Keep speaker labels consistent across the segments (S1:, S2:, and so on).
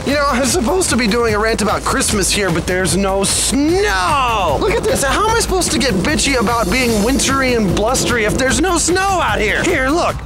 S1: You know, I'm supposed to be doing a rant about Christmas here, but there's no snow! Look at this, how am I supposed to get bitchy about being wintry and blustery if there's no snow out here? Here, look!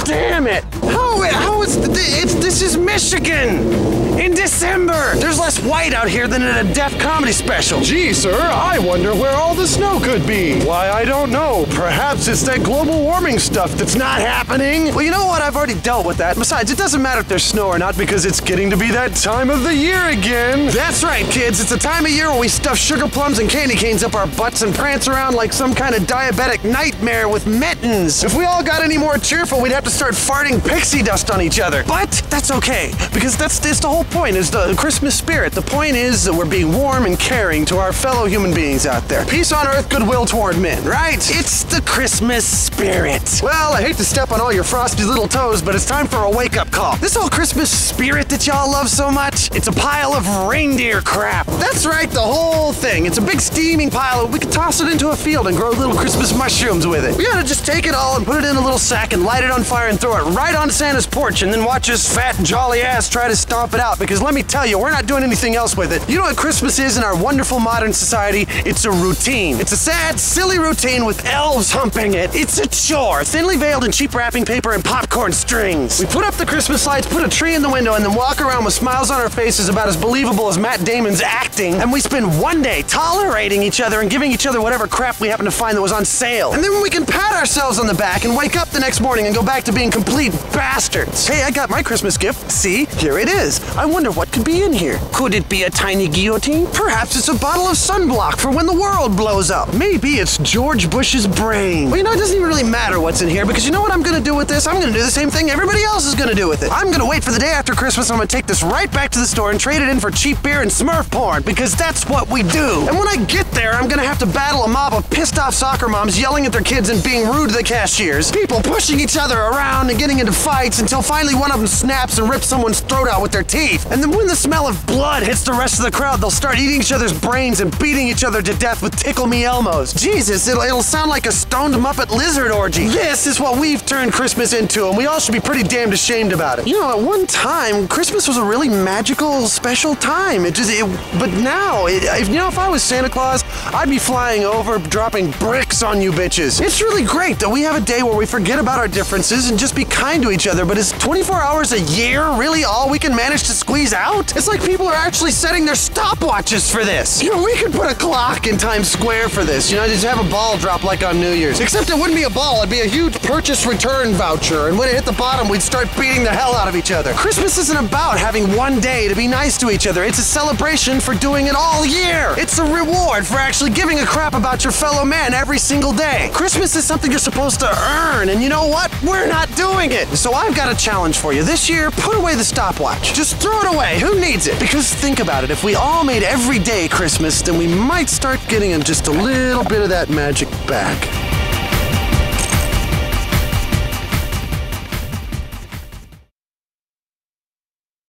S1: Damn it! How is this is Michigan! In December! There's less white out here than in a deaf comedy special. Gee, sir, I wonder where all the snow could be. Why, I don't know. Perhaps it's that global warming stuff that's not happening. Well, you know what? I've already dealt with that. Besides, it doesn't matter if there's snow or not because it's getting to be that time of the year again. That's right, kids. It's the time of year where we stuff sugar plums and candy canes up our butts and prance around like some kind of diabetic nightmare with mittens. If we all got any more cheerful, we'd have to start farting pixie dust on each other. But that's okay, because that's the whole point, is the Christmas spirit. The point is that we're being warm and caring to our fellow human beings out there. Peace on earth, goodwill toward men, right? It's the Christmas spirit. Well, I hate to step on all your frosty little toes, but it's time for a wake-up call. This whole Christmas spirit that y'all love so much, it's a pile of reindeer crap. That's right, the whole thing. It's a big steaming pile. We could toss it into a field and grow little Christmas mushrooms with it. We gotta just take it all and put it in a little sack and light it on fire and throw it right on Santa's porch and then watch his fat, jolly ass try to stomp it out, because let me tell you, we're not doing anything else with it. You know what Christmas is in our wonderful modern society? It's a routine. It's a sad, silly routine with elves humping it. It's a chore, thinly veiled in cheap wrapping paper and popcorn strings. We put up the Christmas lights, put a tree in the window, and then walk around with smiles on our faces about as believable as Matt Damon's acting, and we spend one day tolerating each other and giving each other whatever crap we happen to find that was on sale. And then we can pat ourselves on the back and wake up the next morning and go back to being complete bastards. Hey, I got my Christmas gift. See, here it is. I wonder what could be in here. Could it be a tiny guillotine? Perhaps it's a bottle of sunblock for when the world blows up. Maybe it's George Bush's brain. Well, you know, it doesn't even really matter what's in here, because you know what I'm gonna do with this? I'm gonna do the same thing everybody else is gonna do with it. I'm gonna wait for the day after Christmas. I'm gonna take this right back to the store and trade it in for cheap beer and Smurf porn, because that's what we do. And when I get there, I'm gonna have to battle a mob of pissed off soccer moms yelling at their kids and being rude to the cashiers. People pushing each other around and getting into fights until finally one of them snaps and rips someone's throat out with their teeth. And then when the smell of blood hits the rest of the crowd, they'll start eating each other's brains and beating each other to death with Tickle Me Elmos. Jesus, it'll sound like a stoned Muppet lizard orgy. This is what we've turned Christmas into, and we all should be pretty damned ashamed about it. You know, at one time, Christmas was a really magical, special time. But now, if I was Santa Claus, I'd be flying over, dropping bricks on you bitches. It's really great that we have a day where we forget about our differences and just be kind to each other, but is 24 hours a year really all we can manage to squeeze out? It's like people are actually setting their stopwatches for this. You know, we could put a clock in Times Square for this, just have a ball drop like on New Year's. Except it wouldn't be a ball, it'd be a huge purchase return voucher, and when it hit the bottom, we'd start beating the hell out of each other. Christmas isn't about having one day to be nice to each other. It's a celebration for doing it all year. It's a reward for actually giving a crap about your fellow man every single day. Christmas is something you're supposed to earn, and you know what? We're not doing it. So I've got a challenge for you. This year, put away the stopwatch. Just throw it away. Who needs it? Because think about it. If we all made every day Christmas, then we might start getting just a little bit of that magic back.